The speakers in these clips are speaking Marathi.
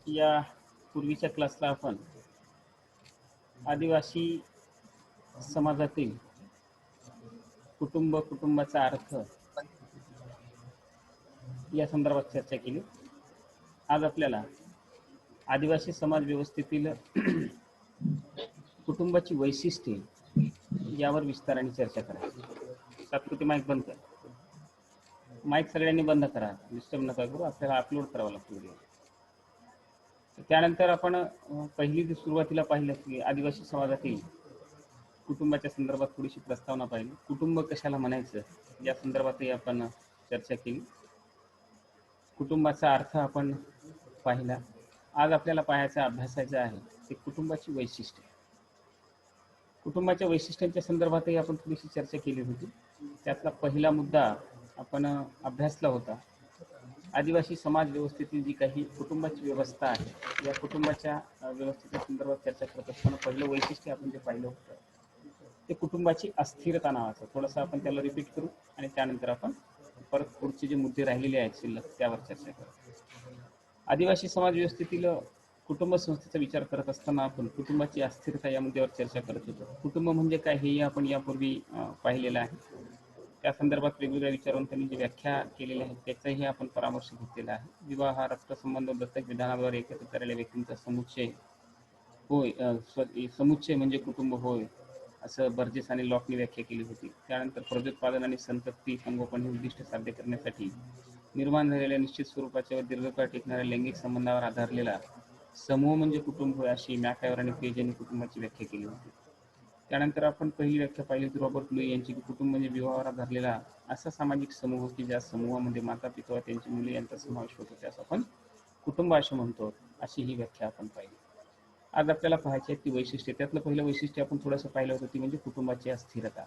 या पूर्वीच्या क्लासला आपण आदिवासी समाजातील कुटुंबाचा अर्थ या संदर्भात चर्चा केली. आज आपल्याला आदिवासी समाज व्यवस्थेतील कुटुंबाची वैशिष्ट्ये यावर विस्ताराने चर्चा करायची. तात्पुरती माईक बंद कर. माईक सगळ्यांनी बंद करा, डिस्टर्ब नका करू, आपल्याला अपलोड करावं लागतं. त्यानंतर आपण सुरुवातीला पाहिलं की आदिवासी समाजातील कुटुंबाच्या संदर्भात थोडीशी प्रस्तावना पाहिली. कुटुंब कशाला म्हणायचं या संदर्भातही आपण चर्चा केली. कुटुंबाचा अर्थ आपण पाहिला. आज आपल्याला पाहायचा अभ्यासायचा आहे ते कुटुंबाची वैशिष्ट्ये. कुटुंबाच्या वैशिष्ट्यांच्या संदर्भातही आपण थोडीशी चर्चा केली होती. त्यातला पहिला मुद्दा आपण अभ्यासला होता. आदिवासी समाज व्यवस्थेतील जी काही कुटुंबाची व्यवस्था आहे या कुटुंबाच्या व्यवस्थेच्या संदर्भात चर्चा करत असताना पहिलं वैशिष्ट्य आपण जे पाहिलं होतं ते कुटुंबाची अस्थिरता नावाचं. थोडंसं आपण त्याला रिपीट करू आणि त्यानंतर आपण परत पुढचे जे मुद्दे राहिलेले आहेत शिल्लक त्यावर चर्चा करू. आदिवासी समाज व्यवस्थेतील कुटुंब संस्थेचा विचार करत असताना आपण कुटुंबाची अस्थिरता या मुद्द्यावर चर्चा करत होतो. कुटुंब म्हणजे काय हेही आपण यापूर्वी पाहिलेलं आहे. त्या संदर्भात वेगवेगळ्या विचारवंतांनी जी व्याख्या केलेल्या आहेत त्याचाही आपण परामर्श घेतलेला आहे. विवाह हा रक्तसंबंध दत्तक विधानाद्वारे एकत्रित झालेल्या व्यक्तींचा समुच्चय होय. समुच्चय म्हणजे कुटुंब होय असं बर्जेस आणि लॉकने व्याख्या केली होती. त्यानंतर प्रजोत्पादन आणि संतती संगोपन हे उद्दिष्ट साध्य करण्यासाठी निर्माण झालेल्या निश्चित स्वरूपाच्या व दीर्घकाळ टिकणाऱ्या लैंगिक संबंधावर आधारलेला समूह म्हणजे कुटुंब होय अशी मॅकआयव्हर आणि पेज यांनी कुटुंबाची व्याख्या केली होती. त्यानंतर आपण पहिली व्याख्या पाहिली होती रॉबर्ट लुई यांची की कुटुंब म्हणजे विवाहावर आधारलेला असा सामाजिक समूह की ज्या समूहामध्ये माता पिता व त्यांची मुले यांचा समावेश होतो त्यास आपण कुटुंब असे म्हणतो. अशी ही व्याख्या आपण पाहिली. आज आपल्याला पाहायची आहे ती वैशिष्ट्ये. त्यातलं पहिलं वैशिष्ट्य आपण थोडंसं पाहिलं होतं ती म्हणजे कुटुंबाची अस्थिरता.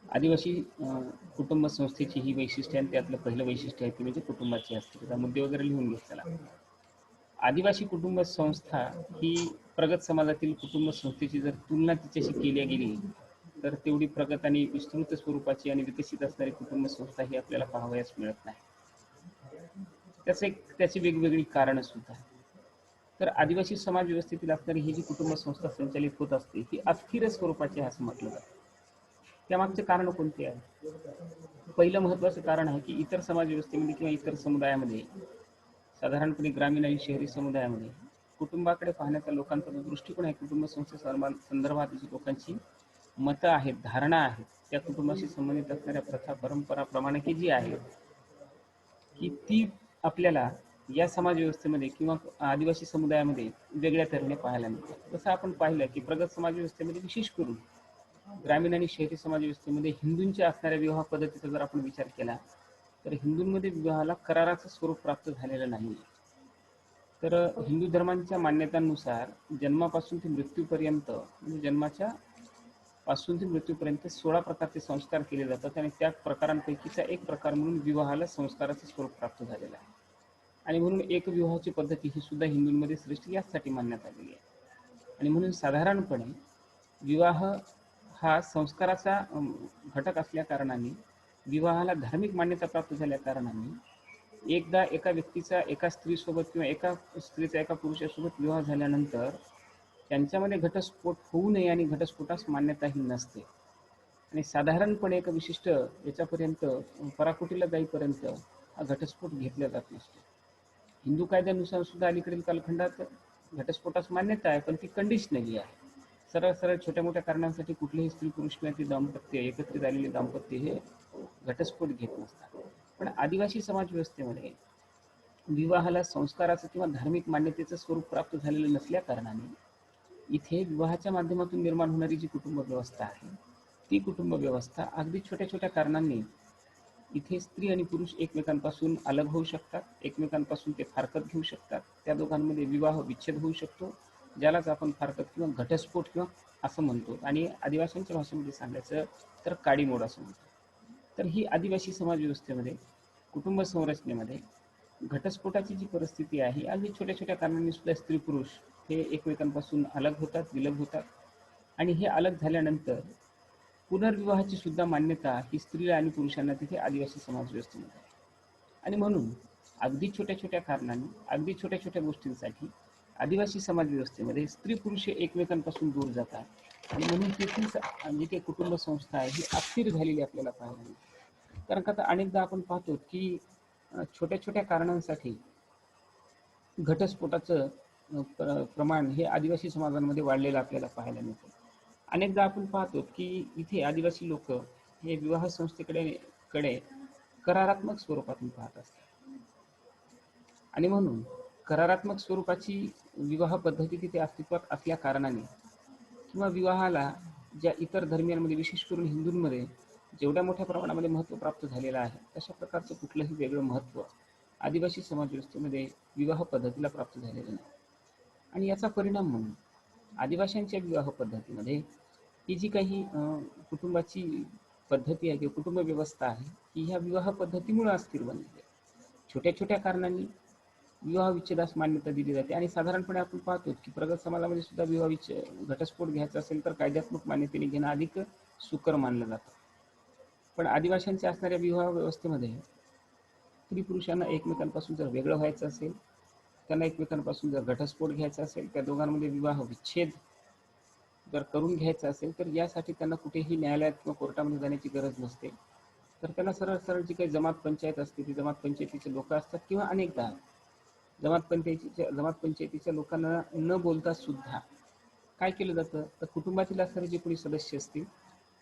आदिवासी कुटुंब संस्थेची ही वैशिष्ट्य आणि त्यातलं पहिलं वैशिष्ट्य आहे ती म्हणजे कुटुंबाची अस्थिरता. मुद्दे वगैरे लिहून घेतला. आदिवासी कुटुंब संस्था ही प्रगत समाजातील कुटुंब संस्थेची जर तुलना तिच्याशी केली गेली तर तेवढी प्रगत आणि विस्तृत स्वरूपाची आणि विकसित असणारी कुटुंब संस्था ही आपल्याला पाहावयास मिळत नाही. त्याची वेगवेगळी कारणं सुद्धा. तर आदिवासी समाज व्यवस्थेतील असणारी ही जी कुटुंब संस्था संचालित होत असते ही अस्थिर स्वरूपाची असं म्हटलं जातं. त्यामागचे कारण कोणते आहे? पहिलं महत्वाचं कारण आहे की इतर समाज व्यवस्थेमध्ये किंवा इतर समुदायामध्ये साधारणपणे ग्रामीण आणि शहरी समुदायामध्ये कुटुंबाकडे पाहण्याचा लोकांचा जो दृष्टिकोन आहे कुटुंब संदर्भात जी लोकांची मतं आहेत, धारणा आहेत, त्या कुटुंबाशी संबंधित असणाऱ्या प्रथा परंपरा प्रमाणे जी आहे की ती आपल्याला या समाज व्यवस्थेमध्ये किंवा आदिवासी समुदायामध्ये वेगळ्या तऱ्हेने पाहायला मिळतात. जसं आपण पाहिलं की प्रगत समाज व्यवस्थेमध्ये विशेष करून ग्रामीण आणि शहरी समाज व्यवस्थेमध्ये हिंदूंच्या असणाऱ्या विवाह पद्धतीचा जर आपण विचार केला तर हिंदूंमध्ये विवाहाला कराराचं स्वरूप प्राप्त झालेलं नाही. तर हिंदू धर्मांच्या मान्यतांनुसार जन्मापासून ते मृत्यूपर्यंत म्हणजे जन्माच्या पासून ते मृत्यूपर्यंत 16 प्रकारचे संस्कार केले जातात आणि त्या प्रकारांपैकीचा एक प्रकार म्हणून विवाहाला संस्काराचं स्वरूप प्राप्त झालेलं आहे. आणि म्हणून एक विवाहाची पद्धती ही सुद्धा हिंदूंमध्ये श्रेष्ठ यासाठी मानण्यात आलेली आहे. आणि म्हणून साधारणपणे विवाह हा संस्काराचा घटक असल्या कारणाने विवाहाला धार्मिक मान्यता प्राप्त झाल्या कारणाने एकदा एका व्यक्तीचा एका स्त्रीसोबत किंवा एका स्त्रीचा एका पुरुषासोबत विवाह झाल्यानंतर त्यांच्यामध्ये घटस्फोट होऊ नये आणि घटस्फोटास मान्यताही नसते. आणि साधारणपणे एका विशिष्ट याच्यापर्यंत पराकोटीला जाईपर्यंत हा घटस्फोट घेतला जात नसतो. हिंदू कायद्यानुसार सुद्धा अलीकडील कालखंडात घटस्फोटास मान्यता आहे पण ती कंडिशनली आहे. सरळ सरळ छोट्या मोठ्या कारणांसाठी कुठलेही स्त्री पुरुष किंवा ते दाम्पत्य एकत्रित आलेले दाम्पत्य हे घटस्फोट घेत नसतात. पण आदिवासी समाज व्यवस्थेमध्ये विवाहाला संस्काराचं किंवा धार्मिक मान्यतेचं स्वरूप प्राप्त झालेलं नसल्या कारणाने इथे विवाहाच्या माध्यमातून निर्माण होणारी जी कुटुंब व्यवस्था आहे ती कुटुंब व्यवस्था अगदी छोट्या छोट्या कारणांनी इथे स्त्री आणि पुरुष एकमेकांपासून अलग होऊ शकतात, एकमेकांपासून ते फारकत घेऊ शकतात. त्या दोघांमध्ये विवाह विच्छेद होऊ शकतो ज्यालाच आपण फारकत किंवा घटस्फोट किंवा असं म्हणतो आणि आदिवासींच्या भाषेमध्ये सांगायचं तर काडीमोड असं म्हणतो. तर ही आदिवासी समाज व्यवस्थेमध्ये कुटुंब संरचनेमध्ये घटस्फोटाची जी परिस्थिती आहे अगदी छोट्या छोट्या कारणांनी सुद्धा स्त्री पुरुष हे एकमेकांपासून अलग होतात, विलग होतात आणि हे अलग झाल्यानंतर पुनर्विवाहाची सुद्धा मान्यता ही स्त्रीला आणि पुरुषांना तिथे आदिवासी समाज व्यवस्थेमध्ये आहे. आणि म्हणून अगदी छोट्या छोट्या कारणांनी, अगदी छोट्या छोट्या गोष्टींसाठी आदिवासी समाज व्यवस्थेमध्ये स्त्री पुरुष हे एकमेकांपासून दूर जातात आणि म्हणून तेथील जी काही कुटुंब संस्था आहे ही अस्थिर झालेली आपल्याला पाहायला मिळते. कारण का, आता अनेकदा आपण पाहतो की छोट्या छोट्या कारणांसाठी घटस्फोटाचं प्रमाण हे आदिवासी समाजांमध्ये वाढलेलं आपल्याला पाहायला मिळतं. अनेकदा आपण पाहतो की इथे आदिवासी लोक हे विवाह संस्थेकडे करारात्मक स्वरूपातून पाहत असतात आणि म्हणून करारात्मक स्वरूपाची विवाह पद्धती तिथे अस्तित्वात असल्या कारणाने किंवा विवाहाला ज्या इतर धर्मियांमध्ये, विशेष करून हिंदूंमध्ये जेवढ्या मोठ्या प्रमाणामध्ये महत्त्व प्राप्त झालेलं आहे, तशा प्रकारचं कुठलंही वेगळं महत्त्व आदिवासी समाज व्यवस्थेमध्ये विवाह पद्धतीला प्राप्त झालेलं नाही. आणि याचा परिणाम म्हणून आदिवासींच्या विवाह पद्धतीमध्ये ही जी काही कुटुंबाची पद्धती आहे किंवा कुटुंब व्यवस्था आहे, की ह्या विवाह पद्धतीमुळे अस्थिर बनलेली आहे. छोट्या छोट्या कारणांनी विवाह विच्छेदास मान्यता दिली जाते आणि साधारणपणे आपण पाहतो की प्रगत समाजामध्ये सुद्धा घटस्फोट घ्यायचा असेल तर कायद्यात्मक मान्यतेने घेणं अधिक सुकर मानलं जातं. पण आदिवासींच्या असणाऱ्या विवाह व्यवस्थेमध्ये स्त्री पुरुषांना एकमेकांपासून जर वेगळं व्हायचं असेल, त्यांना एकमेकांपासून जर घटस्फोट घ्यायचा असेल, त्या दोघांमध्ये विवाह विच्छेद जर करून घ्यायचा असेल, तर यासाठी त्यांना कुठेही न्यायालयात किंवा कोर्टामध्ये जाण्याची गरज नसते. तर त्यांना सरळ सरळ जी काही जमात पंचायत असते, ती जमात पंचायतीचे लोक असतात किंवा अनेकदा जमात पंचायतीच्या लोकांना न बोलता सुद्धा काय केलं जातं, तर कुटुंबातील असणारे जे कोणी सदस्य असतील,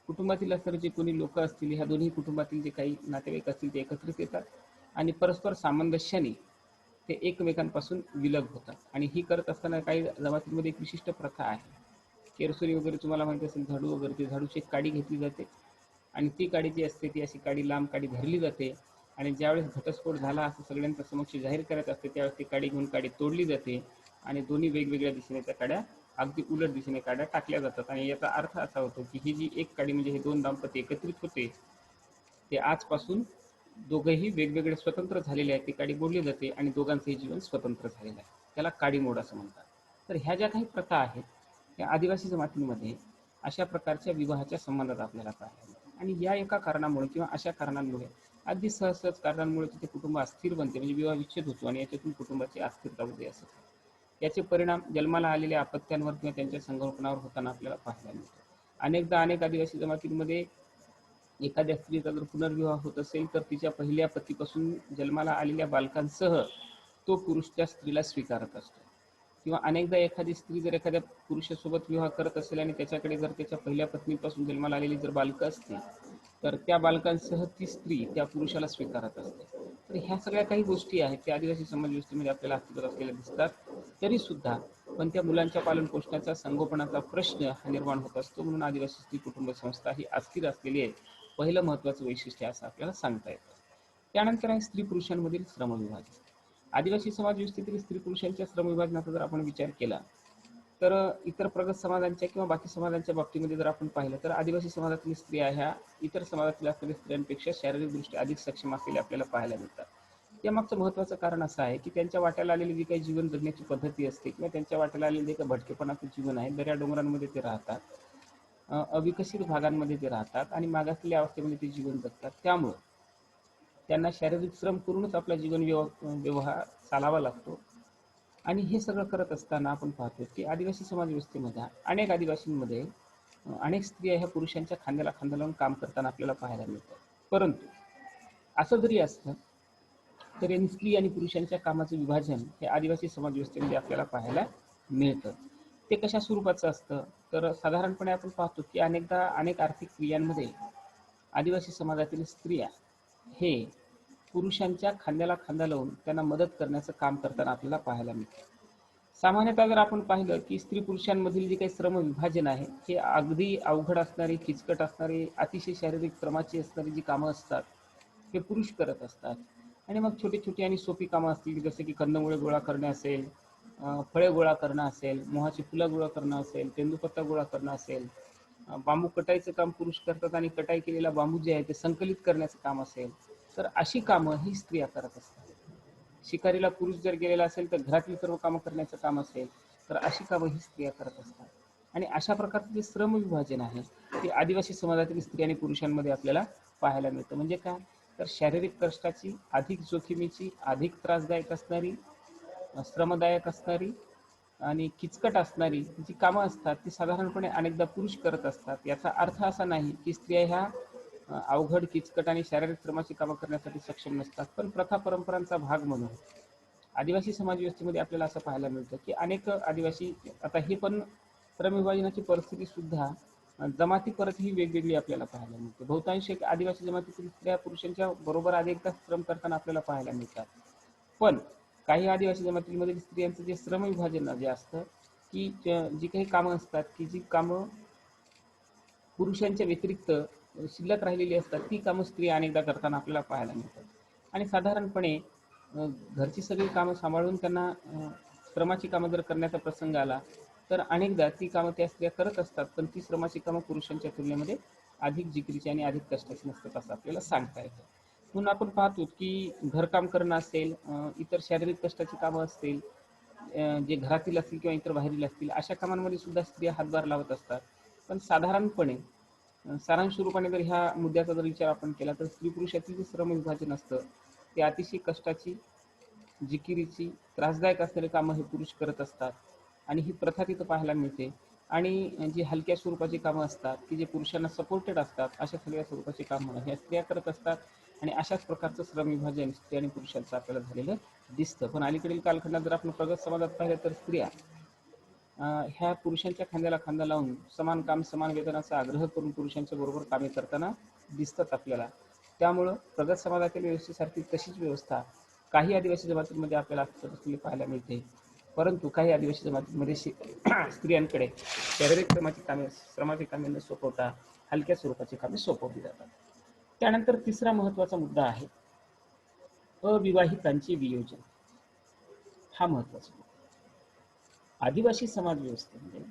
कुटुंबातील असणारे जे कोणी लोक असतील, ह्या दोन्ही कुटुंबातील जे काही नातेवाईक असतील ते एकत्रित येतात आणि परस्पर सामंजस्याने ते एकमेकांपासून विलग होतात. आणि ही करत असताना काही जमातींमध्ये एक विशिष्ट प्रथा आहे. केरसुरी वगैरे तुम्हाला माहिती असेल, झाडू वगैरे, ती झाडूची एक काडी घेतली जाते आणि ती काडी जी असते ती अशी काडी, लांब काडी धरली जाते आणि ज्यावेळेस घटस्फोट झाला असं सगळ्यांच्या समक्ष जाहीर करत असते, त्यावेळेस ती काडी घेऊन काडी तोडली जाते आणि दोन्ही वेगवेगळ्या दिशेने त्या काड्या, अगदी उलट दिशेने काड्या टाकल्या जातात. आणि याचा अर्थ असा होतो की ही जी एक काडी म्हणजे हे दोन दाम्पत्य एकत्रित होते, ते आजपासून दोघंही वेगवेगळे स्वतंत्र झालेले आहेत. ती काडी मोडली जाते आणि दोघांचंही जीवन स्वतंत्र झालेलं आहे. त्याला काडी मोड असं म्हणतात. तर ह्या ज्या काही प्रथा आहेत, या आदिवासी जमातींमध्ये अशा प्रकारच्या विवाहाच्या संबंधात आपल्याला पाहायला मिळतात. आणि या एका कारणामुळे किंवा अशा कारणांमुळे, अगदी सहज कारणांमुळे तिथे कुटुंब अस्थिर बनते, म्हणजे विवाह विच्छेद होतो आणि याच्यातून कुटुंबाची अस्थिरता उदयास येते. याचे परिणाम जन्माला आलेल्या अपत्यांवर किंवा त्यांच्या संगोपनावर होताना आपल्याला पाहायला मिळतो. अनेकदा अनेक आदिवासी जमातींमध्ये एखाद्या स्त्रीचा जर पुनर्विवाह होत असेल, तर तिच्या पहिल्या पतीपासून जन्माला आलेल्या बालकांसह तो पुरुष त्या स्त्रीला स्वीकारत असतो. किंवा अनेकदा एखादी स्त्री जर एखाद्या पुरुषासोबत विवाह करत असेल आणि त्याच्याकडे जर त्याच्या पहिल्या पत्नीपासून जन्माला आलेली जर बालकं असतील, तर त्या बालकांसह ती स्त्री त्या पुरुषाला स्वीकारत असते. तर ह्या सगळ्या काही गोष्टी आहेत त्या आदिवासी समाज व्यवस्थेमध्ये आपल्याला अस्तित्वात असलेल्या दिसतात. तरी सुद्धा पण त्या मुलांच्या पालनपोषणाचा, संगोपनाचा प्रश्न हा निर्माण होत असतो. म्हणून आदिवासी स्त्री कुटुंब संस्था ही अस्थिर असलेली आहे, पहिलं महत्त्वाचं वैशिष्ट्य असं आपल्याला सांगता येतं. त्यानंतर आहे स्त्री पुरुषांमधील श्रमविभाजन. आदिवासी समाज व्यवस्थेतील स्त्री पुरुषांच्या श्रमविभाजनाचा जर आपण विचार केला, तर इतर प्रगत समाजांच्या किंवा बाकी समाजांच्या बाबतीमध्ये जर आपण पाहिलं, तर आदिवासी समाजातील स्त्रिया ह्या इतर समाजातील असलेल्या स्त्रियांपेक्षा शारीरिकदृष्ट्या अधिक सक्षम असलेल्या आपल्याला पाहायला मिळतात. त्यामागचं महत्त्वाचं कारण असं आहे की त्यांच्या वाट्याला आलेली जी काही जीवन जगण्याची पद्धती असते किंवा त्यांच्या वाट्याला आलेले जे काही भटकेपणाचं जीवन आहे, दऱ्या डोंगरांमध्ये ते राहतात, अविकसित भागांमध्ये ते राहतात आणि मागासलेल्या अवस्थेमध्ये ते जीवन जगतात. त्यामुळं त्यांना शारीरिक श्रम करूनच आपला जीवन व्यवहार चालावा लागतो. आणि हे सगळं करत असताना आपण पाहतो की आदिवासी समाज व्यवस्थेमध्ये अनेक आदिवासींमध्ये अनेक स्त्रिया ह्या पुरुषांच्या खांद्याला खांदा लावून काम करताना आपल्याला पाहायला मिळतात. परंतु असं जरी असतं तरी स्त्री आणि पुरुषांच्या कामाचं विभाजन हे आदिवासी समाज व्यवस्थेमध्ये आपल्याला पाहायला मिळतं. ते कशा स्वरूपाचं असतं, तर साधारणपणे आपण पाहतो की अनेकदा अनेक आर्थिक क्रियांमध्ये आदिवासी समाजातील स्त्रिया हे पुरुषांच्या खांद्याला खांदा लावून त्यांना मदत करण्याचं काम करताना आपल्याला पाहायला मिळतं. सामान्यतः जर आपण पाहिलं की स्त्री पुरुषांमधील जे काही श्रम विभाजन आहे, हे अगदी अवघड असणारी, किचकट असणारी, अतिशय शारीरिक श्रमाची असणारी जी कामं असतात, हे पुरुष करत असतात. आणि मग छोटी छोटी आणि सोपी कामं असतील, जसे की कंदमुळे गोळा करणे असेल, फळे गोळा करणं असेल, मोहाची फुलं गोळा करणं असेल, तेंदूपत्ता गोळा करणं असेल, बांबू कटाईचं काम पुरुष करतात आणि कटाई केलेला बांबू जे आहे ते संकलित करण्याचं काम असेल, तर अशी कामं ही स्त्रिया करत असतात. शिकारीला पुरुष जर गेलेला असेल तर घरातील सर्व कामं करण्याचं काम असेल, तर अशी कामं ही स्त्रिया करत असतात. आणि अशा प्रकारचं जे श्रम विभाजन आहे ते आदिवासी समाजातील स्त्री आणि पुरुषांमध्ये आपल्याला पाहायला मिळतं. म्हणजे काय, तर शारीरिक कष्टाची, अधिक जोखमीची, अधिक त्रासदायक असणारी, श्रमदायक असणारी आणि किचकट असणारी जी कामं असतात ती साधारणपणे अनेकदा पुरुष करत असतात. याचा अर्थ असा नाही की स्त्रिया ह्या अवघड, किचकट आणि शारीरिक श्रमाची कामं करण्यासाठी सक्षम नसतात, पण प्रथा परंपरांचा भाग म्हणून आदिवासी समाज व्यवस्थेमध्ये आपल्याला असं पाहायला मिळतं की अनेक आदिवासी, आता हे पण श्रमविभाजनाची परिस्थिती सुद्धा जमाती परत ही वेगवेगळी आपल्याला पाहायला मिळते. बहुतांश आदिवासी जमातीतील स्त्रिया पुरुषांच्या बरोबर अनेकदा श्रम करताना आपल्याला पाहायला मिळतात. पण काही आदिवासी जमातींमधील स्त्रियांचं जे श्रमविभाजन जे असतं की जी काही कामं असतात की जी कामं पुरुषांच्या व्यतिरिक्त शिल्लक राहिलेली असतात ती कामं स्त्रिया अनेकदा करताना आपल्याला पाहायला मिळतात. आणि साधारणपणे घरची सगळी कामं सांभाळून त्यांना श्रमाची कामं जर करण्याचा प्रसंग आला तर अनेकदा ती कामं त्या स्त्रिया करत असतात, पण ती श्रमाची कामं पुरुषांच्या तुलनेमध्ये अधिक जिकिरीची आणि अधिक कष्टाची नसतात असं आपल्याला सांगता येतं. म्हणून आपण पाहतो की घरकाम करणं असेल, इतर शारीरिक कष्टाची कामं असतील, जे घरातील असतील किंवा इतर बाहेरील असतील, अशा कामांमध्ये सुद्धा स्त्रिया हातभार लावत असतात. पण साधारणपणे सारांश रूपाने जर ह्या मुद्द्याचा जर विचार आपण केला तर स्त्री पुरुषातील जे श्रम विभाजन असतं ते अतिशय कष्टाची, जिकिरीची, त्रासदायक असलेली कामं हे पुरुष करत असतात आणि ही प्रथा तिथं पाहायला मिळते. आणि जी हलक्या स्वरूपाची कामं असतात की जे पुरुषांना सपोर्टेड असतात अशा सगळ्या स्वरूपाची कामं ह्या स्त्रिया करत असतात. आणि अशाच प्रकारचं श्रम विभाजन स्त्री आणि पुरुषांचं आपल्याला झालेलं दिसतं. पण अलीकडील कालखंडात जर आपण प्रगत समाजात पाहिलं तर स्त्रिया ह्या पुरुषांच्या खांद्याला खांदा लावून समान काम समान वेतनाचा आग्रह करून पुरुषांच्या बरोबर कामे करताना दिसतात आपल्याला. त्यामुळं प्रगत समाजातील व्यवस्थेसारखी तशीच व्यवस्था काही आदिवासी जमातींमध्ये आपल्याला असलेली पाहायला मिळते. परंतु काही आदिवासी जमातींमध्ये स्त्रियांकडे शारीरिक श्रमाची कामे न सोपवता हलक्या स्वरूपाची कामे सोपवली जातात. त्यानंतर तिसरा महत्वाचा मुद्दा आहे अविवाहितांचे वियोजन. हा महत्वाचा मुद्दा. आदिवासी समाज व्यवस्थेमध्ये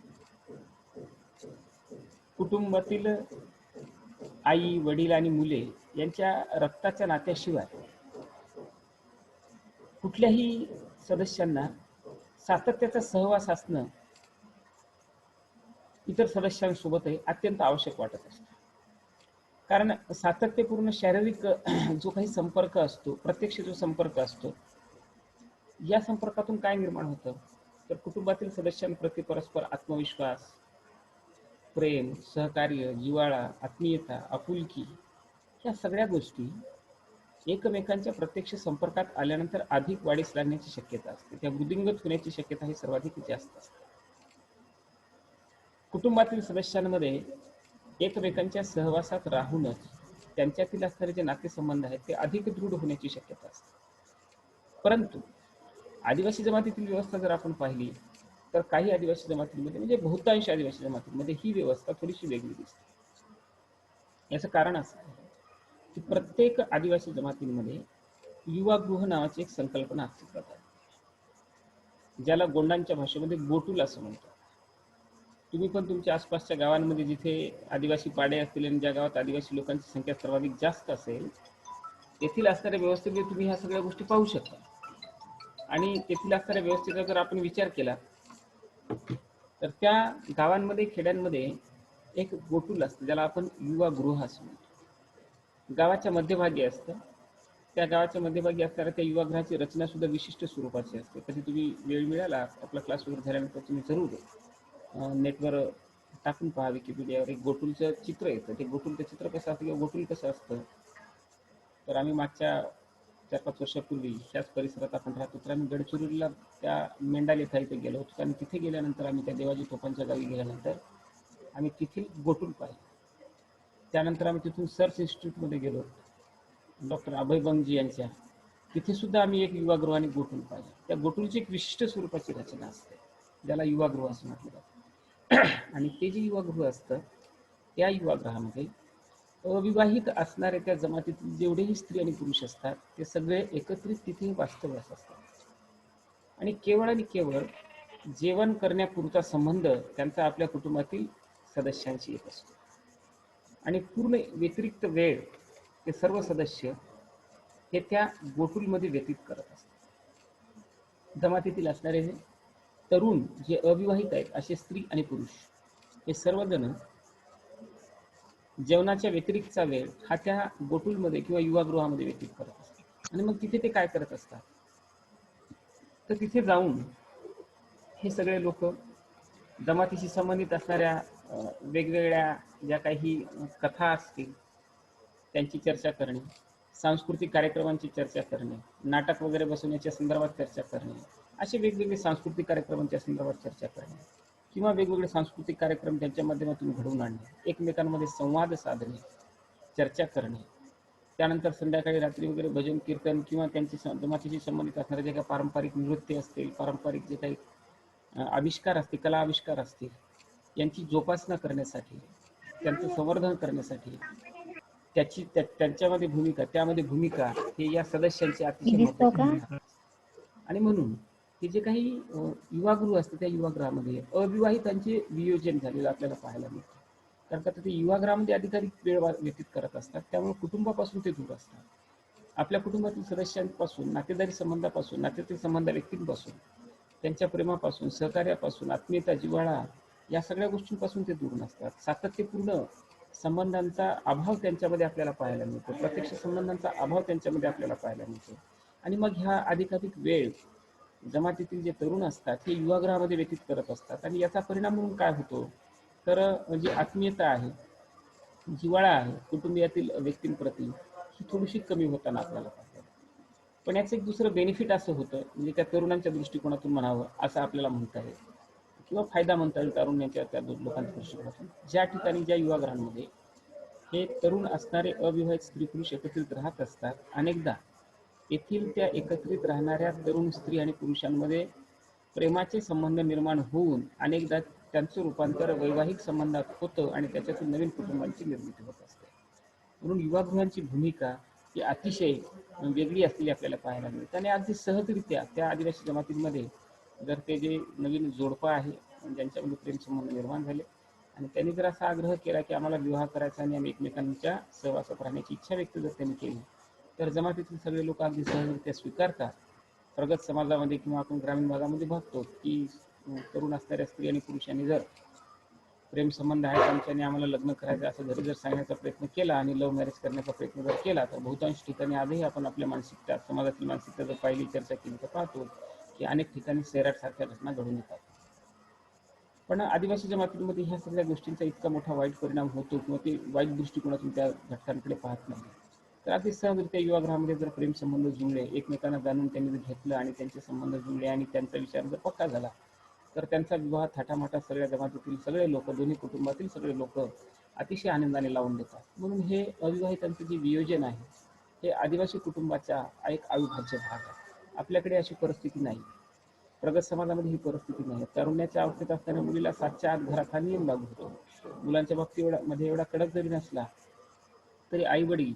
कुटुंबातील आई, वडील आणि मुले यांच्या रक्ताच्या नात्याशिवाय कुठल्याही सदस्यांना सातत्याचा सहवास असणं इतर सदस्यांसोबतही अत्यंत आवश्यक वाटत असतं. कारण सातत्यपूर्ण शारीरिक जो काही संपर्क असतो, प्रत्यक्ष जो संपर्क असतो, या संपर्कातून काय निर्माण होतं तर कुटुंबातील सदस्यांप्रती परस्पर आत्मविश्वास, प्रेम, सहकार्य, जिव्हाळा, आत्मीयता, आपुलकी या सगळ्या गोष्टी एकमेकांच्या प्रत्यक्ष संपर्कात आल्यानंतर अधिक वाढीस लागण्याची शक्यता असते. त्या वृद्धिंगत होण्याची शक्यता ही सर्वाधिक जास्त असते. कुटुंबातील सदस्यांमध्ये एकमेकांच्या सहवासात राहूनच त्यांच्यातील असणारे जे नातेसंबंध आहेत ते अधिक दृढ होण्याची शक्यता असते. परंतु आदिवासी जमातीतील व्यवस्था जर आपण पाहिली तर काही आदिवासी जमातींमध्ये, म्हणजे बहुतांश आदिवासी जमातींमध्ये ही व्यवस्था थोडीशी वेगळी दिसते. याचं कारण असं आहे की प्रत्येक आदिवासी जमातींमध्ये युवागृह नावाची एक संकल्पना अस्तित्वात आहे, ज्याला गोंडांच्या भाषेमध्ये गोटूल असं म्हणतात. तुम्ही पण तुमच्या आसपासच्या गावांमध्ये जिथे आदिवासी पाडे असतील आणि ज्या गावात आदिवासी लोकांची संख्या सर्वाधिक जास्त असेल तेथील असणाऱ्या व्यवस्थेमध्ये तुम्ही ह्या सगळ्या गोष्टी पाहू शकता. आणि तेथील असणाऱ्या व्यवस्थेचा जर आपण विचार केला तर त्या गावांमध्ये, खेड्यांमध्ये एक गोटूल असतं ज्याला आपण युवागृह असं म्हणतो. गावाच्या मध्यभागी असतं. त्या गावाच्या मध्यभागी असणाऱ्या त्या युवागृहाची रचना सुद्धा विशिष्ट स्वरूपाची असते. कधी तुम्ही वेळ मिळाला आपला क्लास वगैरे झाल्यानंतर तुम्ही जरूर नेटवर टाकून पहा, विकिपीडियावर एक गोटूलचं चित्र येतं. ते गोटूलचं चित्र कसं असतं किंवा गोटूल कसं असतं तर आम्ही मागच्या 4-5 वर्षापूर्वी ह्याच परिसरात आपण राहतो तर आम्ही गडचिरोलीला त्या मेंढालेथा इथे गेलो होतो. आणि तिथे गेल्यानंतर आम्ही त्या देवाजी तोफांच्या गावी गेल्यानंतर आम्ही तिथील गोटूल पाहिले. त्यानंतर आम्ही तिथून सर्च इन्स्टिट्यूटमध्ये गेलो डॉक्टर अभय बंगजी यांच्या, तिथे सुद्धा आम्ही एक युवागृह आणि गोटूल पाहिलं. त्या गोटूलची एक विशिष्ट स्वरूपाची रचना असते ज्याला युवागृह असं म्हटलं जातं. आणि ते जे युवागृह असतं त्या युवागृहामध्ये अविवाहित असणारे त्या जमातीतील जेवढेही स्त्री आणि पुरुष असतात ते सगळे एकत्रित तिथे वास्तव्यास असतात. आणि केवळ जेवण करण्यापुरता संबंध त्यांचा आपल्या कुटुंबातील सदस्यांशी येत असतो. आणि पूर्ण व्यतिरिक्त वेळ ते सर्व सदस्य हे त्या गोटूलमध्ये व्यतीत करत असतात. जमातीतील असणारे तरुण जे अविवाहित आहेत असे स्त्री आणि पुरुष हे सर्वजण जेवणाच्या व्यतिरिक्तचा वेळ हा त्या गोटूलमध्ये किंवा युवागृहामध्ये व्यतीत करत असतात. आणि मग तिथे ते काय करत असतात, तर तिथे जाऊन हे सगळे लोक जमातीशी संबंधित असणाऱ्या वेगवेगळ्या ज्या काही कथा असतील त्यांची चर्चा करणे, सांस्कृतिक कार्यक्रमांची चर्चा करणे, नाटक वगैरे बसवण्याच्या संदर्भात चर्चा करणे, असे वेगवेगळे सांस्कृतिक कार्यक्रमांच्या संदर्भात चर्चा करणे किंवा वेगवेगळे सांस्कृतिक कार्यक्रम त्यांच्या माध्यमातून घडवून आणणे, एकमेकांमध्ये संवाद साधणे, चर्चा करणे. त्यानंतर संध्याकाळी रात्री वगैरे भजन कीर्तन किंवा त्यांची जमातीशी संबंधित असणारे जे काही पारंपरिक नृत्य असतील, पारंपरिक जे काही आविष्कार असतील, कला आविष्कार असतील, यांची जोपासना करण्यासाठी, त्यांचं संवर्धन करण्यासाठी त्यांच्यामध्ये भूमिका, त्यामध्ये भूमिका हे या सदस्यांची अतिशय महत्त्वाची भूमिका. आणि म्हणून हे जे काही युवागृह असते त्या युवागृहामध्ये अविवाहितांचे वियोजन झालेलं आपल्याला पाहायला मिळतं. कारण का ते युवागृहामध्ये अधिकाधिक वेळ व्यतीत करत असतात, त्यामुळे कुटुंबापासून ते दूर असतात. आपल्या कुटुंबातील सदस्यांपासून, नातेदारी संबंधापासून, नातेवाईक संबंध व्यक्तींपासून, त्यांच्या प्रेमापासून, सहकार्यापासून, आत्मीयता, जिव्हाळा या सगळ्या गोष्टींपासून ते दूर नसतात. सातत्यपूर्ण संबंधांचा अभाव त्यांच्यामध्ये आपल्याला पाहायला मिळतो, प्रत्यक्ष संबंधांचा अभाव त्यांच्यामध्ये आपल्याला पाहायला मिळतो. आणि मग ह्या अधिकाधिक वेळ जमातीतील जे तरुण असतात हे युवागृहामध्ये व्यतीत करत असतात. आणि याचा परिणाम म्हणून काय होतो, तर जी आत्मीयता आहे, जिव्हाळा आहे कुटुंबियातील व्यक्तींप्रती, ही थोडीशी कमी होताना आपल्याला पाहायला. पण याचं एक दुसरं बेनिफिट असं होतं, म्हणजे त्या तरुणांच्या दृष्टिकोनातून म्हणावं असं आपल्याला म्हणता येईल, किंवा फायदा म्हणता येईल तरुणांच्या त्या लोकांच्या दृष्टिकोनातून, ज्या ठिकाणी ज्या युवागृहांमध्ये हे तरुण असणारे अविवाहित स्त्री पुरुष एकत्रित राहत असतात, अनेकदा येथील त्या एकत्रित राहणाऱ्या तरुण स्त्री आणि पुरुषांमध्ये प्रेमाचे संबंध निर्माण होऊन अनेकदा त्यांचं रूपांतर वैवाहिक संबंधात होतं आणि त्याच्यातून नवीन कुटुंबांची निर्मिती होत असते. म्हणून युवागृहांची भूमिका ही अतिशय वेगळी असलेली आपल्याला पाहायला मिळते. आणि अगदी सहजरित्या त्या आदिवासी जमातींमध्ये जर ते जे नवीन जोडपं आहे ज्यांच्यामध्ये प्रेमसंबंध निर्माण झाले आणि त्यांनी जर असा आग्रह केला की आम्हाला विवाह करायचा आणि आम्ही एकमेकांच्या सहवासात राहण्याची इच्छा व्यक्त जर त्यांनी केली, तर जमातीतील सगळे लोक अगदी सहजरित्या स्वीकारतात. प्रगत समाजामध्ये किंवा आपण ग्रामीण भागामध्ये बघतो की तरुण असणाऱ्या स्त्री आणि पुरुषांनी जर प्रेम संबंध आहे त्यांच्याने आम्हाला लग्न करायचं असं घरी जर सांगण्याचा प्रयत्न केला आणि लव्ह मॅरेज करण्याचा प्रयत्न जर केला, तर बहुतांश ठिकाणी आजही आपण आपल्या मानसिकता, समाजातील मानसिकता जर पाहिली, चर्चा केली, तर पाहतो की अनेक ठिकाणी सैराट सारख्या घटना घडून येतात. पण आदिवासी जमातींमध्ये ह्या सगळ्या गोष्टींचा इतका मोठा वाईट परिणाम होतो किंवा ते वाईट दृष्टिकोनातून त्या घटकांकडे पाहत नाही. तर अगदी सहजरित्या युवागृहामध्ये जर प्रेम संबंध जुळले, एकमेकांना जाणून त्यांनी घेतलं आणि त्यांचे संबंध जुळले आणि त्यांचा विचार जर पक्का झाला, तर त्यांचा विवाह थाटामाटा सगळ्या जमातीतील सगळे लोक, दोन्ही कुटुंबातील सगळे लोक अतिशय आनंदाने लावून देतात. म्हणून हे अविवाहितांचे जे वियोजन आहे हे आदिवासी कुटुंबाचा एक अविभाज्य भाग आहे. आपल्याकडे अशी परिस्थिती नाही, प्रगत समाजामध्ये ही परिस्थिती नाही. तारुण्याच्या अवस्थेत असताना मुलीला 7च्या आत घरात हा नियम लागू होतो. मुलांच्या बाबतीमध्ये एवढा कडक जरी नसला तरी आई वडील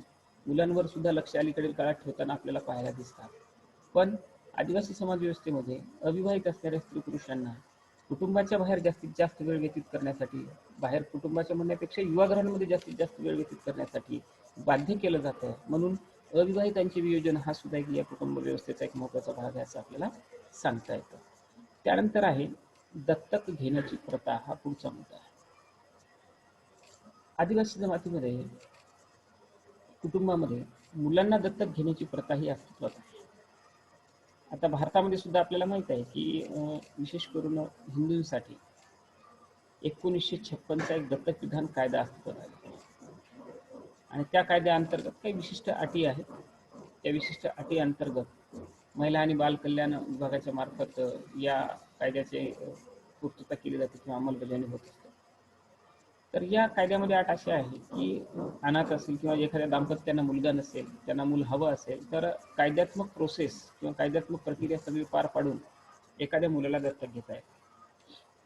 मुलांवर सुद्धा लक्ष अलीकडील काळात ठेवताना आपल्याला पाहायला दिसतात. पण आदिवासी समाज व्यवस्थेमध्ये अविवाहित असणाऱ्या स्त्री पुरुषांना कुटुंबाच्या बाहेर जास्तीत जास्त वेळ व्यतीत करण्यासाठी, बाहेर कुटुंबाच्या म्हणण्यापेक्षा युवागृहांमध्ये जास्तीत जास्त वेळ व्यतीत करण्यासाठी बाध्य केलं जातं. म्हणून अविवाहितांचे वियोजन हा सुद्धा एक या कुटुंब व्यवस्थेचा एक महत्त्वाचा भाग आहे असं आपल्याला सांगता येतं. त्यानंतर आहे दत्तक घेण्याची प्रथा, हा पुढचा मुद्दा आहे. आदिवासी जमातीमध्ये कुटुंबामध्ये मुलांना दत्तक घेण्याची प्रथा ही अस्तित्वात आहे. आता भारतामध्ये सुद्धा आपल्याला माहित आहे की विशेष करून हिंदूंसाठी 1956चा एक दत्तक विधान कायदा अस्तित्वात आहे आणि त्या कायद्याअंतर्गत काही विशिष्ट अटी आहेत. त्या विशिष्ट अटी अंतर्गत महिला आणि बाल कल्याण विभागाच्या मार्फत या कायद्याचे पूर्तता केली जाते किंवा अंमलबजावणी होत असते. तर या कायद्यामध्ये अट अशी आहे की अनाथ असेल किंवा एखाद्या दाम्पत्यानं मुलगा नसेल, त्यांना मूल हवं असेल, तर कायद्यात्मक प्रोसेस किंवा कायद्यात्मक प्रक्रिया सगळी पार पाडून एखाद्या मुलाला दत्तक घेता येते.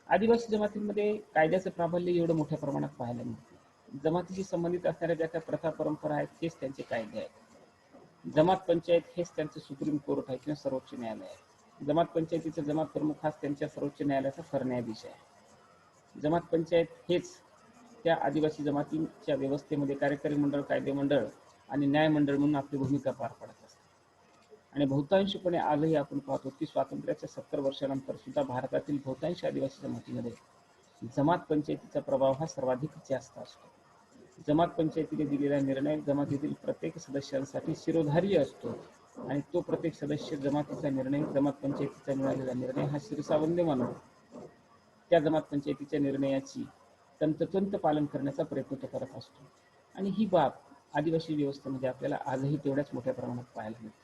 आदिवासी जमातींमध्ये कायद्याचं प्राबल्य एवढं मोठ्या प्रमाणात पाहायला मिळतं. जमातीशी संबंधित असणाऱ्या ज्या काही प्रथा परंपरा आहेत हेच त्यांचे कायदे आहेत. जमात पंचायत हेच त्यांचं सुप्रीम कोर्ट आहे किंवा सर्वोच्च न्यायालय आहे. जमात पंचायतीचा जमात प्रमुख हाच त्यांच्या सर्वोच्च न्यायालयाचा सरन्यायाधीश आहे. जमात पंचायत हेच त्या आदिवासी जमातींच्या व्यवस्थेमध्ये कार्यकारी मंडळ, कायदे मंडळ आणि न्यायमंडळ म्हणून आपली भूमिका पार पाडत असते. आणि बहुतांशपणे आजही आपण पाहतो की स्वातंत्र्याच्या 70 वर्षानंतर सुद्धा भारतातील बहुतांश आदिवासी जमातीमध्ये जमात पंचायतीचा प्रभाव हा सर्वाधिक जास्त असतो. जमात पंचायतीने दिलेला निर्णय जमातीतील प्रत्येक सदस्यांसाठी शिरोधार्य असतो आणि तो प्रत्येक सदस्य जमातीचा निर्णय, जमात पंचायतीचा मिळालेला निर्णय हा शिरसावंद मानून त्या जमात पंचायतीच्या निर्णयाची तंतोतंत पालन करण्याचा प्रयत्न तो करत असतो. आणि ही बाब आदिवासी व्यवस्थेमध्ये आपल्याला आजही तेवढ्याच मोठ्या प्रमाणात पाहायला मिळते.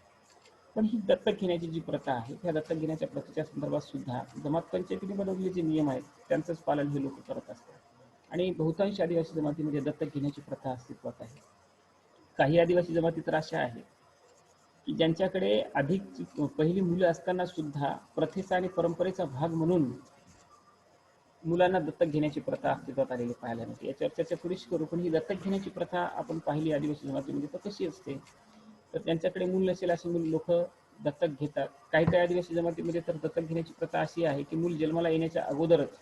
पण ही दत्तक घेण्याची जी प्रथा आहे, त्या दत्तक घेण्याच्या प्रथेच्या संदर्भात सुद्धा जमात पंचायतीने बनवलेले जे नियम आहेत त्यांचंच पालन हे लोक करत असतात. आणि बहुतांश आदिवासी जमातीमध्ये दत्तक घेण्याची प्रथा अस्तित्वात आहे. काही आदिवासी जमाती तर अशा आहेत की ज्यांच्याकडे अधिक पहिली मुलं असताना सुद्धा प्रथेचा आणि परंपरेचा भाग म्हणून मुलांना दत्तक घेण्याची प्रथा अस्तित्वात आलेली पाहायला मिळते. याच्यावर चर्चा थोडीशी करू. पण ही दत्तक घेण्याची प्रथा आपण पाहिली आदिवासी जमातीमध्ये तर कशी असते, तर त्यांच्याकडे मूल नसेल असे मूल लोक दत्तक घेतात. काही काही आदिवासी जमातीमध्ये तर दत्तक घेण्याची प्रथा अशी आहे की मूल जन्माला येण्याच्या अगोदरच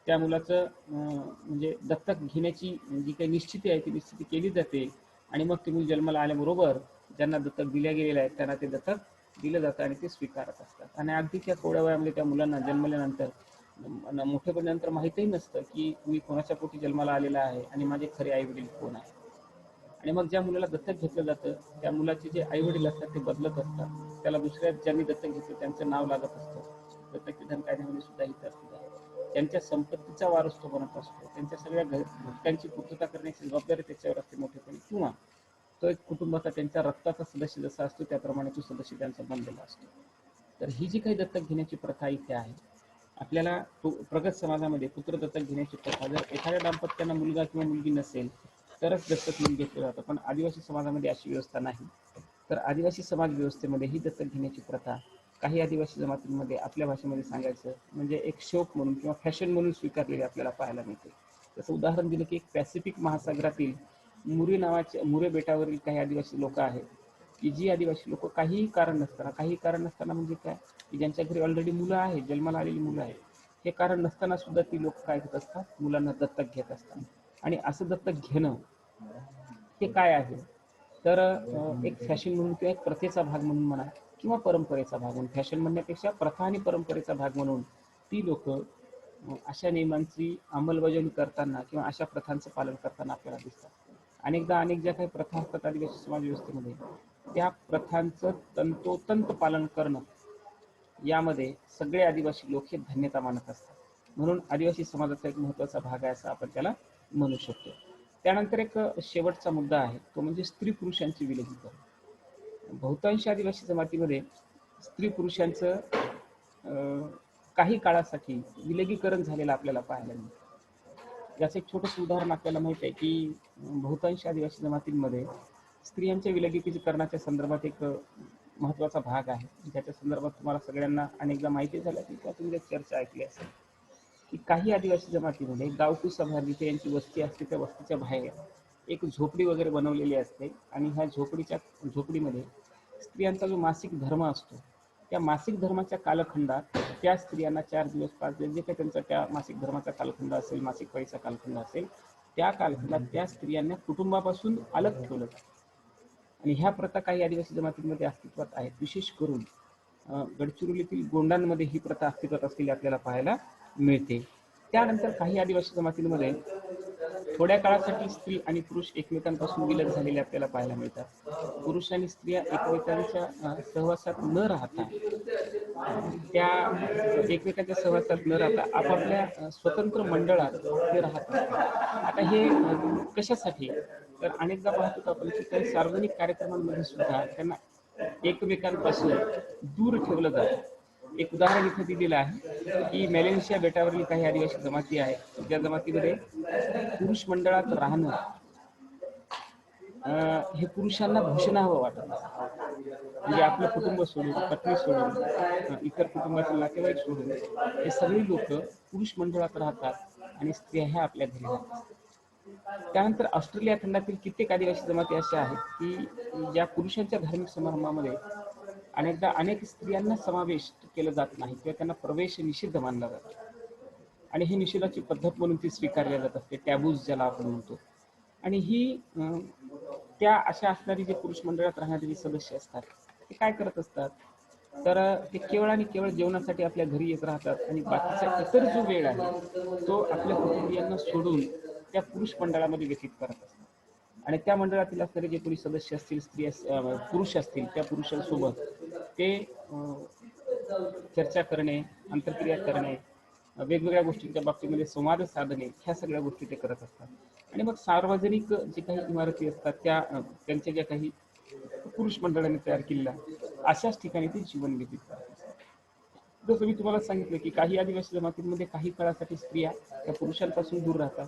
त्या मुलाचं म्हणजे दत्तक घेण्याची जी काही निश्चिती आहे ती निश्चिती केली जाते आणि मग ते मूल जन्माला आल्याबरोबर ज्यांना दत्तक दिल्या गेलेलं आहे त्यांना ते दत्तक दिलं जातं आणि ते स्वीकारत असतात. आणि अगदी त्या थोड्या वयामध्ये त्या मुलांना जन्मल्यानंतर मोठेपणानंतर माहीतही नसतं की मी कोणाच्या पोटी जन्माला आलेला आहे आणि माझे खरे आई वडील कोण आहे. आणि मग ज्या मुलाला दत्तक घेतलं जातं त्या मुलाचे जे आई वडील असतात ते बदलत असतात. त्याला दुसऱ्या ज्यांनी दत्तक घेतलं त्यांचं नाव लागत असतं. दत्तक विधान कायद्यामध्ये सुद्धा ही तरतूद आहे. त्यांच्या संपत्तीचा वारस तो बनत असतो. त्यांच्या सगळ्या घटकांची पूर्तता करण्याची जबाबदारी त्याच्यावर असते मोठेपणी, किंवा तो एक कुटुंबाचा त्यांच्या रक्ताचा सदस्य जसा असतो त्याप्रमाणे तो सदस्य त्यांचा बनलेला असतो. तर ही जी काही दत्तक घेण्याची प्रथा इथे आहे, आपल्याला प्रगत समाजामध्ये पुत्र दत्तक घेण्याची प्रथा, जर एखाद्या दाम्पत्याला मुलगा किंवा मुलगी नसेल तरच दत्तक म्हणून घेतलं जातं. पण आदिवासी समाजामध्ये अशी व्यवस्था नाही. तर आदिवासी समाज व्यवस्थेमध्ये ही दत्तक घेण्याची प्रथा काही आदिवासी जमातींमध्ये आपल्या भाषेमध्ये सांगायचं म्हणजे एक शौक म्हणून किंवा फॅशन म्हणून स्वीकारलेली आपल्याला पाहायला मिळते. जसं उदाहरण दिलं की एक पॅसिफिक महासागरातील मुरे बेटावरील काही आदिवासी लोक आहेत की जी आदिवासी लोक काहीही कारण नसताना म्हणजे काय की ज्यांच्या घरी ऑलरेडी मुलं आहेत, जन्माला आलेली मुलं आहेत, हे कारण नसताना सुद्धा ती लोक काय करत असतात, मुलांना दत्तक घेत असतात. आणि असं दत्तक घेणं हे काय आहे, तर एक फॅशन म्हणून किंवा एक प्रथेचा भाग म्हणून म्हणा किंवा परंपरेचा भाग म्हणून, फॅशन म्हणण्यापेक्षा प्रथा आणि परंपरेचा भाग म्हणून ती लोक अशा नियमांची अंमलबजावणी करताना किंवा अशा प्रथांचं पालन करताना आपल्याला दिसतात. अनेकदा अनेक ज्या काही प्रथा असतात आदिवासी समाज व्यवस्थेमध्ये त्या प्रथांचं तंतोतंत पालन करणं यामध्ये सगळे आदिवासी लोक हे धन्यता मानत असतात. म्हणून आदिवासी समाजाचा एक महत्त्वाचा भाग आहे असं आपण त्याला म्हणू शकतो. त्यानंतर एक शेवटचा मुद्दा आहे तो म्हणजे स्त्री पुरुषांचे विलगीकरण. बहुतांश आदिवासी जमातीमध्ये स्त्री पुरुषांचं काही काळासाठी विलगीकरण झालेलं आपल्याला पाहायला मिळतं. याचं एक छोटंसं उदाहरण आपल्याला माहित आहे की बहुतांश आदिवासी जमातींमध्ये स्त्रियांच्या विलगीकरणाच्या संदर्भात एक महत्त्वाचा भाग आहे, ज्याच्या संदर्भात तुम्हाला सगळ्यांना अनेकदा माहिती झालं की किंवा तुम्ही चर्चा ऐकली असेल की काही आदिवासी जमातीमध्ये गावठी सभा जिथे यांची वस्ती असते त्या वस्तीच्या बाहेर एक झोपडी वगैरे बनवलेली असते आणि ह्या झोपडीमध्ये स्त्रियांचा जो मासिक धर्म असतो त्या मासिक धर्माच्या कालखंडात त्या स्त्रियांना 4 दिवस 5 दिवस जे काही त्यांचा त्या मासिक धर्माचा कालखंड असेल, मासिक पाळीचा कालखंड असेल, त्या कालखंडात त्या स्त्रियांना कुटुंबापासून अलग ठेवलं जातं. आणि ह्या प्रथा काही आदिवासी जमातींमध्ये अस्तित्वात आहेत. विशेष करून गडचिरोलीतील गोंडांमध्ये ही प्रथा अस्तित्वात असलेली आपल्याला पाहायला मिळते. त्यानंतर काही आदिवासी जमातींमध्ये थोड्या काळासाठी स्त्री आणि पुरुष एकमेकांपासून विलग झालेले आपल्याला पाहायला मिळतात. पुरुष आणि स्त्रिया एकमेकांच्या सहवासात न राहता त्या एकमेकांच्या सहवासात न राहता आपापल्या स्वतंत्र मंडळात ते राहतात. आता हे कशासाठी, तर अनेकदा पाहतो आपण की काही सार्वजनिक कार्यक्रमांमध्ये सुद्धा त्यांना एकमेकांपासून दूर ठेवलं जातं. एक उदाहरण इथे दिलेलं आहे की मॅलेशिया बेटावरील काही आदिवासी जमाती आहेत ज्या जमातीमध्ये पुरुष मंडळात राहणं हे पुरुषांना भूषणावं वाटत असतं. म्हणजे आपलं कुटुंब सोडून, पत्नी सोडून, इतर कुटुंबातील नातेवाईक सोडून हे सगळी लोक पुरुष मंडळात राहतात आणि स्त्रिया ह्या आपल्या घरी राहतात. त्यानंतर ऑस्ट्रेलिया खंडातील कित्येक आदिवासी जमाती अशा आहेत की ज्या पुरुषांच्या धार्मिक समारंभामध्ये अनेकदा अनेक स्त्रियांना समावेश केलं जात नाही किंवा त्यांना प्रवेश निषिद्ध मानला जातो आणि ही निषेधाची पद्धत म्हणून ती स्वीकारली जात असते, टॅबूज ज्याला आपण म्हणतो. आणि ही त्या अशा असणारी जे पुरुष मंडळात राहणारे जे सदस्य असतात ते काय करत असतात, तर ते केवळ आणि केवळ जेवणासाठी आपल्या घरी येत राहतात आणि बाकीचा इतर जो वेळ आहे तो आपल्या कुटुंबियांना सोडून त्या पुरुष मंडळामध्ये व्यतीत करत असतात. आणि त्या मंडळातील असणारे जे कोणी सदस्य असतील, पुरुष असतील, त्या पुरुषांसोबत ते चर्चा करणे, अंतर्क्रिया करणे, वेगवेगळ्या गोष्टींच्या बाबतीमध्ये संवाद साधणे, ह्या सगळ्या गोष्टी ते करत असतात. आणि मग सार्वजनिक जे काही इमारती असतात त्या त्यांच्या ज्या काही पुरुष मंडळाने तयार केलेल्या अशाच ठिकाणी ते जीवन व्यतीत करत असतात. जसं मी तुम्हाला सांगितलं की काही आदिवासी जमातींमध्ये काही काळासाठी स्त्रिया त्या पुरुषांपासून दूर राहतात,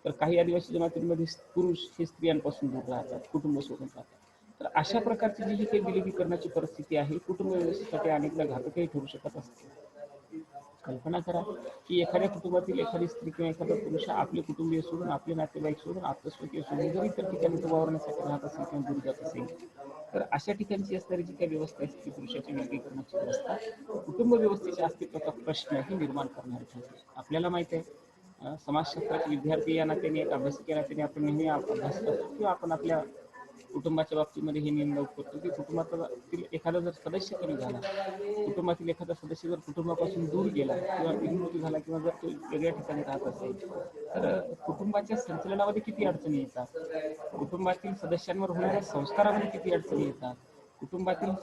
तर काही आदिवासी जमातींमध्ये पुरुष हे स्त्रियांपासून दूर राहतात, कुटुंब सोडून राहतात. तर अशा प्रकारची जी काही विलगीकरणाची परिस्थिती आहे कुटुंब व्यवस्थेसाठी अनेकदा घातकही ठरू शकत असते. कल्पना करा की एखाद्या कुटुंबातील एखादी स्त्री किंवा एखादा पुरुष आपले कुटुंबीय सोडून, आपले नातेवाईक सोडून, आत्मस्वकीय सोडून जर इतर ठिकाणी तो वावरण्यासाठी राहत असेल किंवा दूर जात असेल, तर अशा ठिकाणची असणारी जी काही व्यवस्था आहे स्त्री पुरुषाची विलगीकरणाची व्यवस्था कुटुंब व्यवस्थेच्या अस्तित्वाचा प्रश्नही निर्माण करणारी ठरते. आपल्याला माहिती आहे समाजशास्त्राचे विद्यार्थी या नात्याने, एक अभ्यासक या नात्याने आपण नेहमी अभ्यास करतो किंवा आपण आपल्या कुटुंबाच्या बाबतीमध्ये हे नियम लावू करतो की कुटुंबातील एखादा जर सदस्य कमी झाला, कुटुंबातील एखादा सदस्य जर कुटुंबापासून दूर गेला किंवा विमुक्त झाला किंवा जर तो वेगळ्या ठिकाणी राहत असेल, तर कुटुंबाच्या संचलनामध्ये किती अडचणी येतात, कुटुंबातील सदस्यांवर होणाऱ्या संस्कारामध्ये किती अडचणी येतात, कुटुंबातील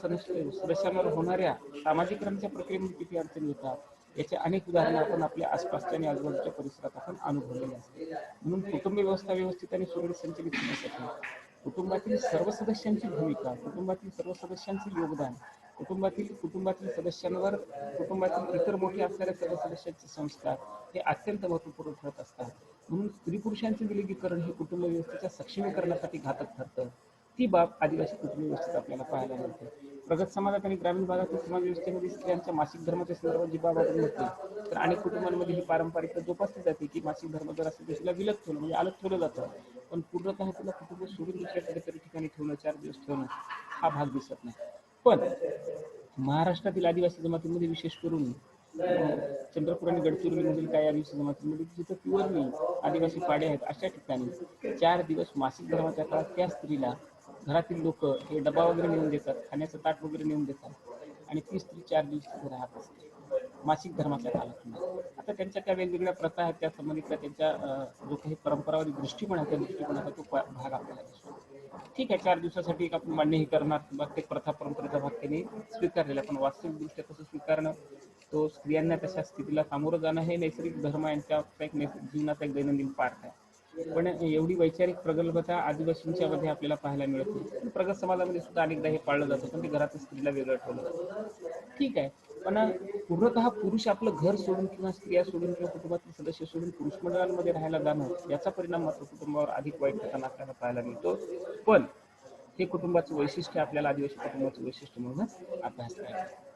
सदस्यांवर होणाऱ्या सामाजिकरणाच्या प्रक्रियेमध्ये किती अडचणी येतात, याचे अनेक उदाहरणे आपण आपल्या आसपासच्या आणि आजूबाजूच्या परिसरात आपण अनुभवलेले असते. म्हणून कुटुंब व्यवस्था व्यवस्थित आणि सुरळीत संचलित होण्यासाठी कुटुंबातील सर्व सदस्यांची भूमिका, कुटुंबातील सर्व सदस्यांचे योगदान, कुटुंबातील सदस्यांवर कुटुंबातील इतर मोठे असणाऱ्या सर्व सदस्यांचे संस्कार हे अत्यंत महत्त्वपूर्ण ठरत असतात. म्हणून स्त्री पुरुषांचे विलगीकरण हे कुटुंब व्यवस्थेच्या सक्षमीकरणासाठी घातक ठरतं. ती बाब आदिवासी कुटुंब व्यवस्थेत आपल्याला पाहायला मिळते. प्रगत समाजात आणि ग्रामीण भागातील समाज व्यवस्थेमध्ये स्त्रियांच्या मासिक धर्माच्या संदर्भात जी बाब आपण म्हटली, तर अनेक कुटुंबांमध्ये ही पारंपरिकता जोपासली जाते की मासिक धर्म जर असेल तर तिला विलग ठेवणं म्हणजे अलग ठेवलं जातं, पण पूर्णतः तिला कुटुंब सोडून दुसऱ्या कधीतरी ठिकाणी ठेवणं, 4 दिवस ठेवणं हा भाग दिसत नाही. पण महाराष्ट्रातील आदिवासी जमातीमध्ये विशेष करून चंद्रपूर आणि गडचिरोलीमधील काही आदिवासी जमातीमध्ये जिथं प्युअर नाही आदिवासी पाडे आहेत, अशा ठिकाणी 4 दिवस मासिक धर्माच्या काळात त्या स्त्रीला घरातील लोक हे डबा वगैरे नेऊन देतात, खाण्याचं ताट वगैरे नेऊन देतात आणि ती स्त्री 4 दिवस तिथे राहत असते मासिक धर्माच्या काळात. आता त्यांच्या त्या वेगवेगळ्या प्रथा आहेत, त्या संबंधितल्या त्यांच्या जो काही परंपरावादी दृष्टिकोन आहे त्या दृष्टिकोनाचा तो भाग आपल्याला दिसतो. ठीक आहे, 4 दिवसासाठी एक आपण मान्यही करणार, प्रत्येक प्रथा परंपरेचा भाग त्यांनी स्वीकारलेला, पण वास्तविकदृष्ट्या तसं स्वीकारणं, तो स्त्रियांना तशा स्थितीला सामोरं जाणं हे नैसर्गिक धर्म यांच्या एक जीवनाचा एक दैनंदिन पार्ट आहे. पण एवढी वैचारिक प्रगल्भता आदिवासींच्या मध्ये आपल्याला पाहायला मिळत नाही. प्रगत समाजामध्ये सुद्धा अनेकदा हे पाळलं जातं, पण ते घरातील स्त्रीला वेगळं ठेवलं जातं. ठीक आहे, पण पूर्णतः पुरुष आपलं घर सोडून किंवा स्त्रिया सोडून किंवा कुटुंबातील सदस्य सोडून पुरुष मंडळांमध्ये राहायला जाणं, याचा परिणाम मात्र कुटुंबावर अधिक वाईट होताना आपल्याला पाहायला मिळतो. पण हे कुटुंबाचं वैशिष्ट्य आपल्याला आदिवासी कुटुंबाचं वैशिष्ट्य म्हणून अभ्यास करायचं.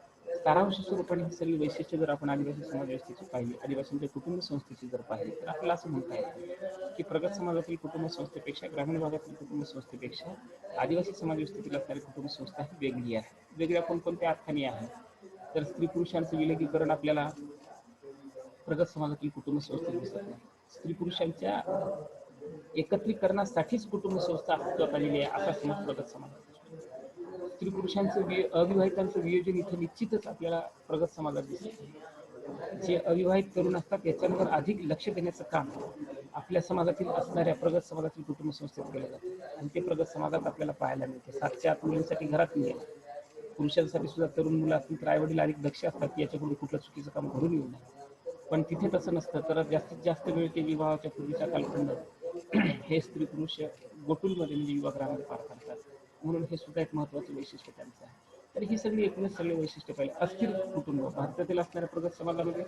सारांश स्वरूपाने ही सगळी वैशिष्ट्य जर आपण आदिवासी समाज व्यवस्थेची पाहिली, आदिवासींच्या कुटुंब संस्थेची जर पाहिली, तर आपल्याला असं म्हणता येतं की प्रगत समाजातील कुटुंब संस्थेपेक्षा, ग्रामीण भागातील कुटुंब संस्थेपेक्षा आदिवासी समाज व्यवस्थेतील असणारी कुटुंब संस्था ही वेगळी आहे. वेगळ्या कोणकोणत्या अर्थाने आहे, तर स्त्री पुरुषांचं विलगीकरण आपल्याला प्रगत समाजातील कुटुंब संस्थेत दिसत नाही. स्त्री पुरुषांच्या एकत्रीकरणासाठीच कुटुंब संस्था अस्तित्वात आलेली आहे असा समज प्रगत समाजात. स्त्री पुरुषांचं अविवाहितांचं वियोजन इथं निश्चितच आपल्याला प्रगत समाजात दिसत. जे अविवाहित तरुण असतात याच्यावर अधिक लक्ष देण्याचं काम आपल्या समाजातील असणाऱ्या प्रगत समाजातील कुटुंब संस्थेत केलं जातं, आणि ते प्रगत समाजात आपल्याला पाहायला मिळते. 7च्या आत मुलींसाठी घरात नाही, पुरुषांसाठी सुद्धा तरुण मुलं असतील तर आईवडील अधिक दक्ष असतात की याच्याकडून कुठलं चुकीचं काम घडून येऊ नये. पण तिथे तसं नसतं, तर जास्तीत जास्त वेळ ते विवाहाच्या पूर्वीचा कालखंड हे स्त्री पुरुष गोकुलमध्ये म्हणजे युवागृहामध्ये पार करतात. म्हणून हे सुद्धा एक महत्त्वाचं वैशिष्ट्य त्यांचं आहे. तर ही सगळी एकूणच सगळे वैशिष्ट्य पाहिजे. अस्थिर कुटुंब भारतातील असणाऱ्या प्रगत समाजामध्ये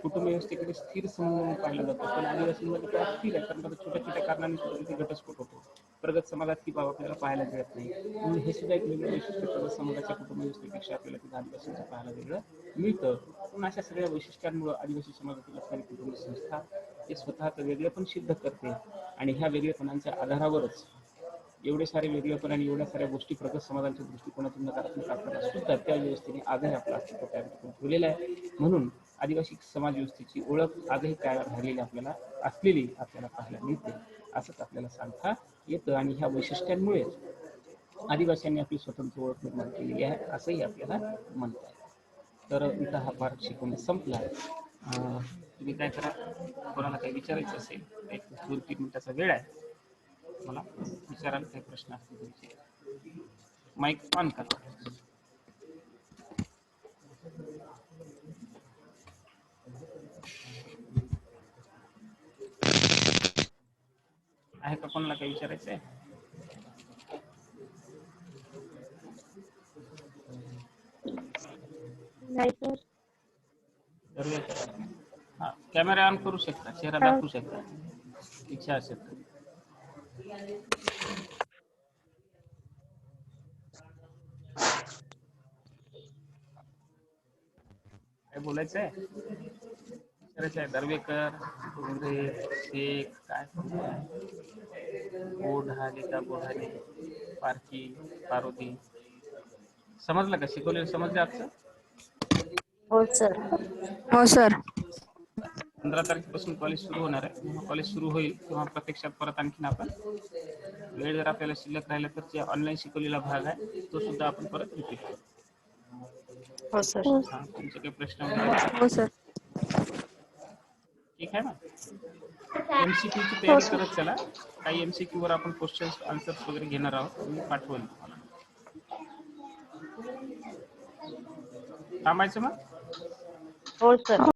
कुटुंब व्यवस्थेकडे स्थिर समूह म्हणून पाहिलं जातं, पण आदिवासींमध्ये ते अस्थिर आहे, कारण छोट्या छोट्या कारणांनी सुद्धा तिथे घटस्फोट होतो. प्रगत समाजात ती बाब आपल्याला पाहायला मिळत नाही. म्हणून हे सुद्धा एक वेगळं वैशिष्ट्य प्रगत समाजाच्या कुटुंब व्यवस्थेपेक्षा आपल्याला तिथे आदिवासींचं पाहायला वेगळं मिळतं. पण अशा सगळ्या वैशिष्ट्यांमुळे आदिवासी समाजातील असणारी कुटुंब संस्था हे स्वतःचं वेगळेपण सिद्ध करते, आणि ह्या वेगळेपणांच्या आधारावरच एवढे सारे वेगळेपण आणि एवढ्या साऱ्या गोष्टी प्रगत समाजाच्या दृष्टिकोनातून नकारात्मक असताना सुद्धा त्या व्यवस्थेने आजही आपलं अस्तित्व तयार करून ठेवलेलं आहे. म्हणून आदिवासी समाज व्यवस्थेची ओळख आजही काय राहिलेली आपल्याला पाहायला मिळते, असंच आपल्याला सांगता येतं. आणि ह्या वैशिष्ट्यांमुळे आदिवासींनी आपली स्वतंत्र ओळख निर्माण केलेली आहे असंही आपल्याला म्हणता येतं. तर इथं हा पाठ शिकवणे संपला. तुम्ही काय करा, कोणाला काही विचारायचं असेल, एक 2-3 मिनिटाचा वेळ आहे, मला विचारायला काही प्रश्न असतील तुमचे. माईक ऑन करा. आहे का कोणाला काही विचारायचं आहे? नाही सर. हा, कॅमेरा ऑन करू शकता, चेहरा दाखवू शकता, इच्छा असेल तर. काय बोलायचं आहे? विचारायचं आहे. दर्वेकर, डोंगरे, शेख, काय बोढाले का बोढाले, पारखी, पार्वती. समजलं का? शिकवलेलं समजलं आजचं? हो सर. हो सर. 15 तारखेपासून कॉलेज सुरू होणार आहे. जेव्हा कॉलेज सुरू होईल तेव्हा प्रत्यक्षात परत आणखीन आपण वेळ जर आपल्याला शिल्लक राहिला तर जे ऑनलाईन शिकवलेला भाग आहे तो सुद्धा आपण परत रिपीट करू. हो सर. हा, तुमचे काही प्रश्न वगैरे? हो सर. ठीक आहे ना. MCQ ची तयारी करत चला. काही MCQ वर आपण क्वेश्चन्स आन्सर्स वगैरे घेणार आहोत, मी पाठवेल तुम्हाला. थांबायचं मग. हो सर.